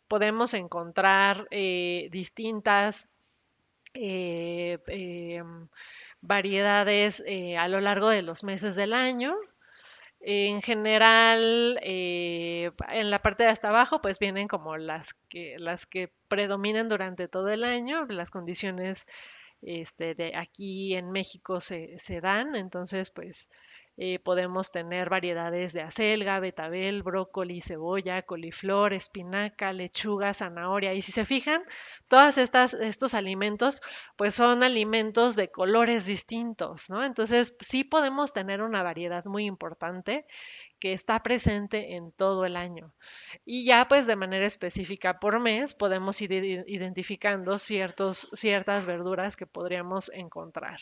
Speaker 1: Podemos encontrar distintas variedades a lo largo de los meses del año. En general, en la parte de hasta abajo, pues vienen como las que predominan durante todo el año, las condiciones de aquí en México se dan, entonces pues podemos tener variedades de acelga, betabel, brócoli, cebolla, coliflor, espinaca, lechuga, zanahoria. Y si se fijan, estos alimentos pues son alimentos de colores distintos, ¿no? Entonces sí podemos tener una variedad muy importante que está presente en todo el año. Y ya pues de manera específica por mes podemos ir identificando ciertas verduras que podríamos encontrar.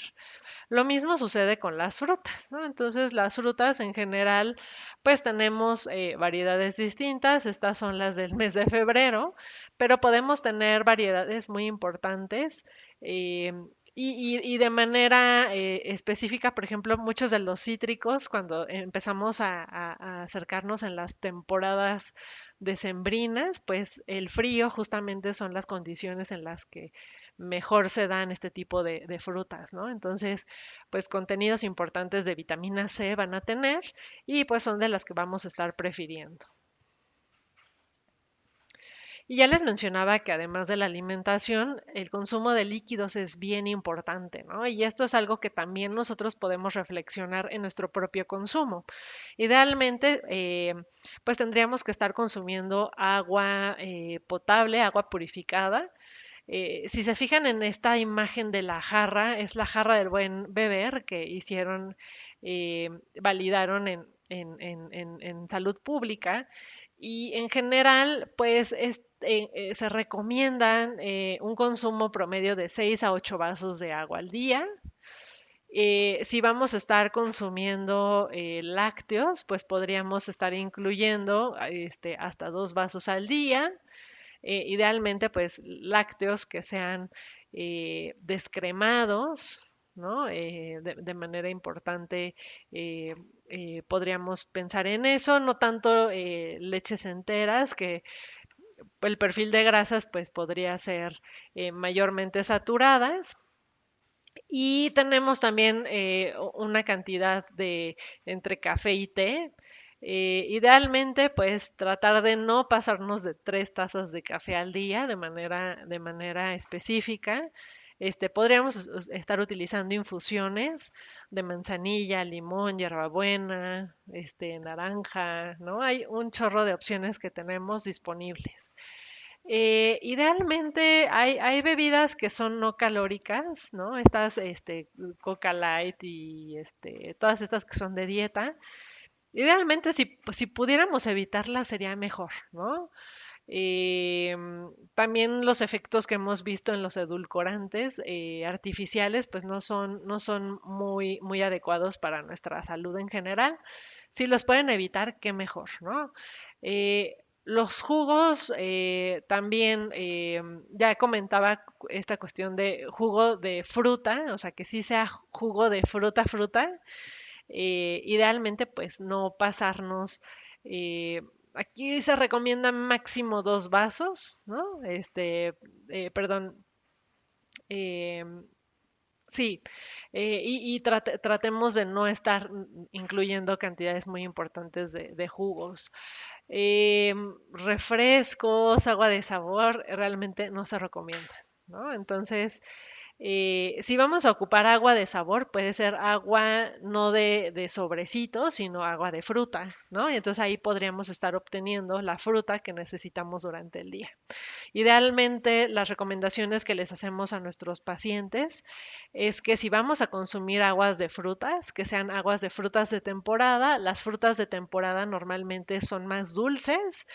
Speaker 1: Lo mismo sucede con las frutas, ¿no? Entonces las frutas en general pues tenemos variedades distintas, estas son las del mes de febrero, pero podemos tener variedades muy importantes. eh, y de manera específica, por ejemplo, muchos de los cítricos, cuando empezamos a acercarnos en las temporadas decembrinas, pues el frío justamente son las condiciones en las que mejor se dan este tipo de frutas, ¿no? Entonces, pues contenidos importantes de vitamina C van a tener y pues son de las que vamos a estar prefiriendo. Y ya les mencionaba que además de la alimentación, el consumo de líquidos es bien importante, ¿no? Y esto es algo que también nosotros podemos reflexionar en nuestro propio consumo. Idealmente, pues tendríamos que estar consumiendo agua potable, agua purificada. Si se fijan en esta imagen de la jarra, es la jarra del buen beber que hicieron, validaron en salud pública y en general, pues se recomiendan un consumo promedio de 6 a 8 vasos de agua al día. Si vamos a estar consumiendo lácteos, pues podríamos estar incluyendo hasta 2 vasos al día. Idealmente, pues lácteos que sean descremados, ¿no? De manera importante, podríamos pensar en eso, no tanto leches enteras, que el perfil de grasas pues podría ser mayormente saturadas. Y tenemos también una cantidad de entre café y té. Idealmente, pues tratar de no pasarnos de 3 tazas de café al día de manera específica. Podríamos estar utilizando infusiones de manzanilla, limón, hierbabuena, naranja, ¿no? Hay un chorro de opciones que tenemos disponibles. Idealmente hay bebidas que son no calóricas, ¿no? Estas, Coca Light y todas estas que son de dieta. Idealmente, si pudiéramos evitarlas sería mejor, ¿no? También los efectos que hemos visto en los edulcorantes artificiales, pues no son muy adecuados para nuestra salud en general. Si los pueden evitar, qué mejor, ¿no? Los jugos también, ya comentaba esta cuestión de jugo de fruta, o sea, que sí sea jugo de fruta, idealmente pues no pasarnos. eh, Aquí se recomienda máximo 2 vasos, ¿no? Perdón, eh, sí, tratemos de no estar incluyendo cantidades muy importantes de jugos. Refrescos, agua de sabor, realmente no se recomiendan, ¿no? Entonces, si vamos a ocupar agua de sabor, puede ser agua no de sobrecito, sino agua de fruta, ¿no? Y entonces ahí podríamos estar obteniendo la fruta que necesitamos durante el día. Idealmente, las recomendaciones que les hacemos a nuestros pacientes es que si vamos a consumir aguas de frutas, que sean aguas de frutas de temporada. Las frutas de temporada normalmente son más dulces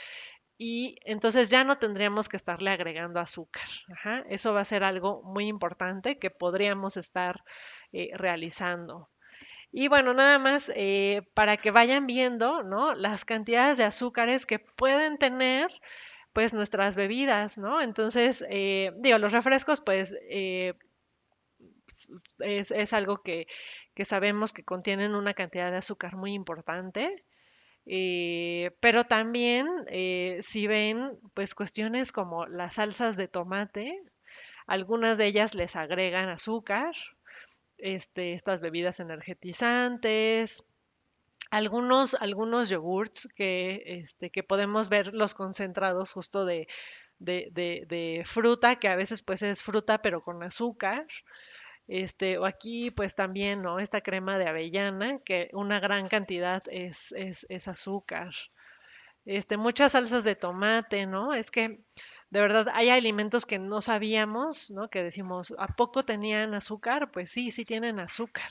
Speaker 1: y entonces ya no tendríamos que estarle agregando azúcar. Ajá, eso va a ser algo muy importante que podríamos estar realizando. Y bueno, nada más para que vayan viendo, ¿no? Las cantidades de azúcares que pueden tener, pues, nuestras bebidas, ¿no? Entonces, digo, los refrescos, pues, es algo que sabemos que contienen una cantidad de azúcar muy importante. Pero también, si ven, pues cuestiones como las salsas de tomate, algunas de ellas les agregan azúcar, estas bebidas energetizantes, algunos yogurts que podemos ver los concentrados justo de fruta, que a veces pues es fruta pero con azúcar. O aquí pues también, ¿no? Esta crema de avellana, que una gran cantidad es azúcar. Muchas salsas de tomate, ¿no? Es que de verdad hay alimentos que no sabíamos, ¿no? Que decimos, ¿a poco tenían azúcar? Pues sí, sí tienen azúcar.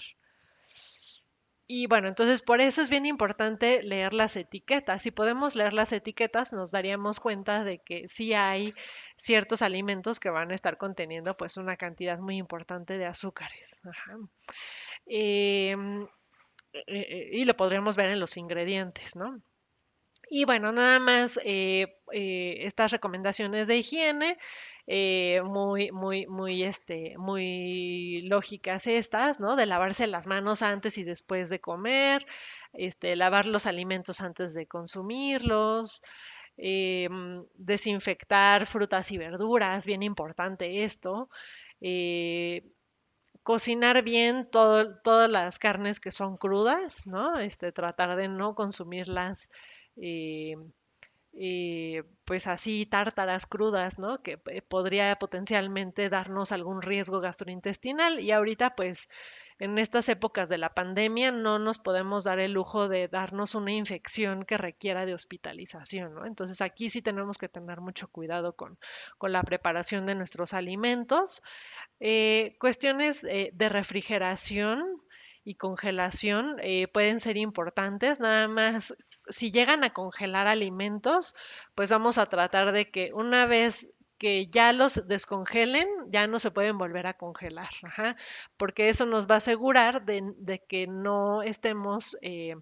Speaker 1: Y bueno, entonces por eso es bien importante leer las etiquetas. Si podemos leer las etiquetas, nos daríamos cuenta de que sí hay ciertos alimentos que van a estar conteniendo pues una cantidad muy importante de azúcares. Ajá. Em, y lo podríamos ver en los ingredientes, ¿no? Y bueno, nada más estas recomendaciones de higiene, muy lógicas estas, ¿no? De lavarse las manos antes y después de comer, lavar los alimentos antes de consumirlos, desinfectar frutas y verduras, bien importante esto. eh, Cocinar bien todas las carnes que son crudas, ¿no? Tratar de no consumirlas eh, pues así tártaras crudas, ¿no? Que podría potencialmente darnos algún riesgo gastrointestinal. Y ahorita, pues, en estas épocas de la pandemia, no nos podemos dar el lujo de darnos una infección que requiera de hospitalización, ¿no? Entonces aquí sí tenemos que tener mucho cuidado con la preparación de nuestros alimentos. Cuestiones de refrigeración y congelación pueden ser importantes. Nada más, si llegan a congelar alimentos, pues vamos a tratar de que una vez que ya los descongelen, ya no se pueden volver a congelar, ajá, porque eso nos va a asegurar de que no estemos eh,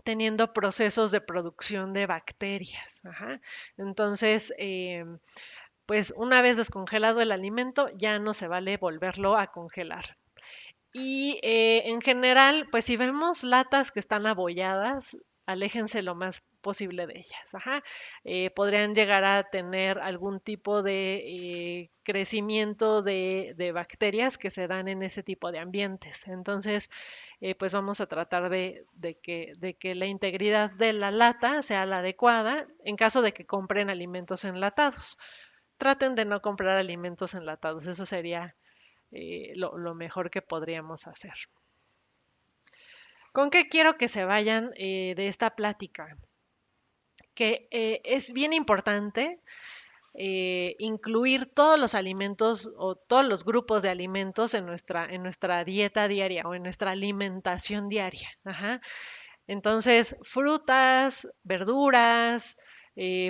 Speaker 1: teniendo procesos de producción de bacterias. Ajá. Entonces, pues una vez descongelado el alimento, ya no se vale volverlo a congelar. Y en general, pues si vemos latas que están abolladas, aléjense lo más posible de ellas. Ajá. Podrían llegar a tener algún tipo de crecimiento de bacterias que se dan en ese tipo de ambientes. Entonces, pues vamos a tratar de que la integridad de la lata sea la adecuada en caso de que compren alimentos enlatados. traten de no comprar alimentos enlatados. Eso sería lo mejor que podríamos hacer. ¿Con qué quiero que se vayan de esta plática? Que es bien importante incluir todos los alimentos o todos los grupos de alimentos en nuestra dieta diaria o en nuestra alimentación diaria. Ajá. Entonces, frutas, verduras,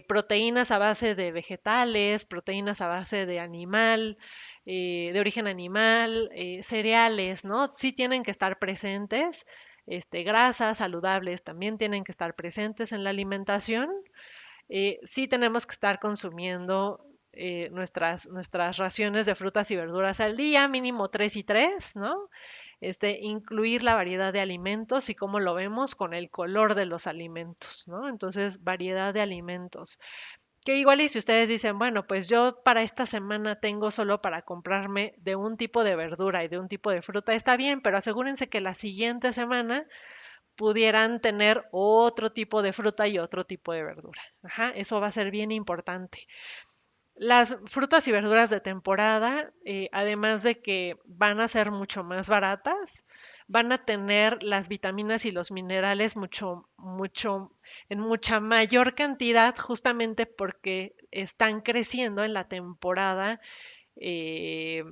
Speaker 1: proteínas a base de vegetales, proteínas a base de animal, de origen animal, cereales, ¿no? Sí tienen que estar presentes. Grasas saludables también tienen que estar presentes en la alimentación. Sí tenemos que estar consumiendo nuestras raciones de frutas y verduras al día, mínimo 3 y 3, ¿no? Incluir la variedad de alimentos y cómo lo vemos con el color de los alimentos, ¿no? Entonces, variedad de alimentos. Que igual y si ustedes dicen, bueno, pues yo para esta semana tengo solo para comprarme de un tipo de verdura y de un tipo de fruta, está bien, pero asegúrense que la siguiente semana pudieran tener otro tipo de fruta y otro tipo de verdura. Ajá, eso va a ser bien importante. Las frutas y verduras de temporada, además de que van a ser mucho más baratas, van a tener las vitaminas y los minerales en mucha mayor cantidad, justamente porque están creciendo en la temporada eh,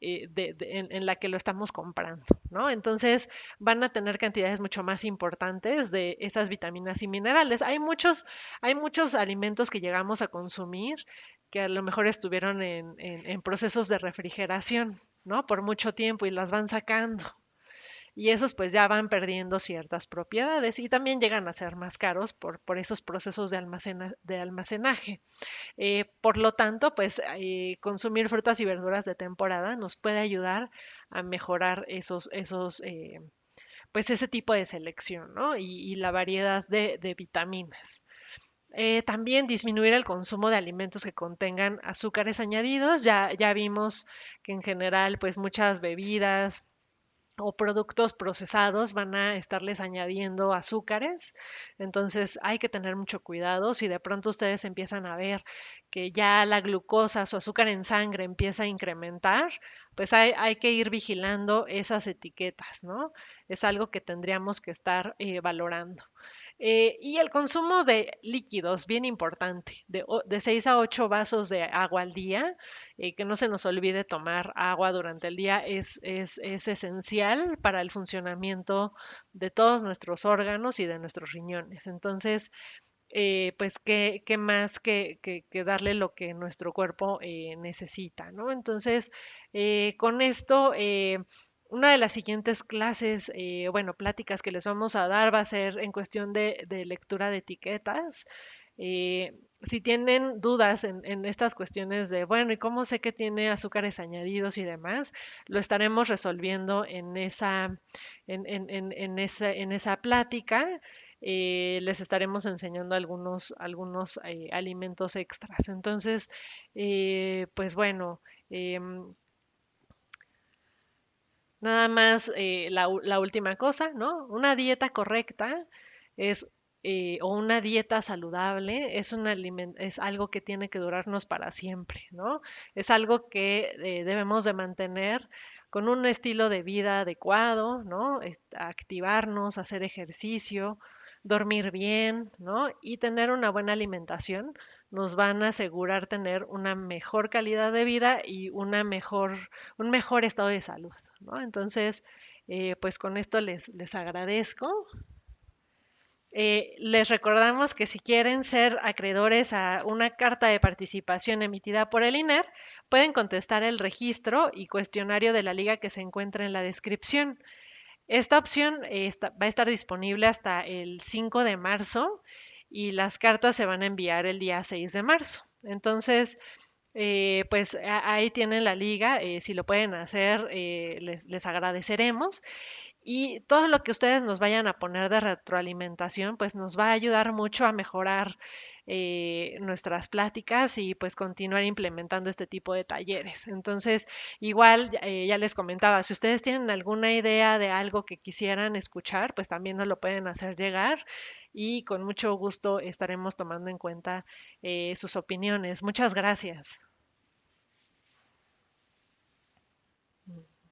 Speaker 1: en la que lo estamos comprando, ¿no? Entonces van a tener cantidades mucho más importantes de esas vitaminas y minerales. Hay muchos alimentos que llegamos a consumir que a lo mejor estuvieron en procesos de refrigeración, ¿no? Por mucho tiempo y las van sacando. Y esos pues ya van perdiendo ciertas propiedades y también llegan a ser más caros por esos procesos de almacenaje. Por lo tanto, pues consumir frutas y verduras de temporada nos puede ayudar a mejorar pues ese tipo de selección, ¿no? Y la variedad de vitaminas. También disminuir el consumo de alimentos que contengan azúcares añadidos. Ya vimos que en general, pues muchas bebidas, o productos procesados van a estarles añadiendo azúcares. Entonces hay que tener mucho cuidado. Si de pronto ustedes empiezan a ver que ya la glucosa, su azúcar en sangre empieza a incrementar, pues hay que ir vigilando esas etiquetas, ¿no? Es algo que tendríamos que estar valorando. Y el consumo de líquidos, bien importante, de 6 a 8 vasos de agua al día, que no se nos olvide tomar agua durante el día, es esencial para el funcionamiento de todos nuestros órganos y de nuestros riñones. Entonces, pues, ¿qué más que darle lo que nuestro cuerpo necesita, ¿no? Entonces, con esto, una de las siguientes clases, bueno, pláticas que les vamos a dar va a ser en cuestión de lectura de etiquetas. Si tienen dudas en estas cuestiones de, bueno, ¿y cómo sé que tiene azúcares añadidos y demás? Lo estaremos resolviendo en esa plática. Les estaremos enseñando algunos alimentos extras. Entonces, pues bueno, nada más la última cosa, ¿no? Una dieta correcta es, o una dieta saludable es algo que tiene que durarnos para siempre, ¿no? Es algo que debemos de mantener con un estilo de vida adecuado, ¿no? Activarnos, hacer ejercicio, dormir bien, ¿no? Y tener una buena alimentación nos van a asegurar tener una mejor calidad de vida y un mejor estado de salud, ¿no? Entonces, pues con esto les agradezco. Les recordamos que si quieren ser acreedores a una carta de participación emitida por el INER, pueden contestar el registro y cuestionario de la liga que se encuentra en la descripción. Esta opción va a estar disponible hasta el 5 de marzo y las cartas se van a enviar el día 6 de marzo. Entonces, pues ahí tienen la liga, si lo pueden hacer, les agradeceremos. Y todo lo que ustedes nos vayan a poner de retroalimentación, pues nos va a ayudar mucho a mejorar nuestras pláticas y pues continuar implementando este tipo de talleres. Entonces, igual ya les comentaba, si ustedes tienen alguna idea de algo que quisieran escuchar, pues también nos lo pueden hacer llegar y con mucho gusto estaremos tomando en cuenta sus opiniones. Muchas gracias.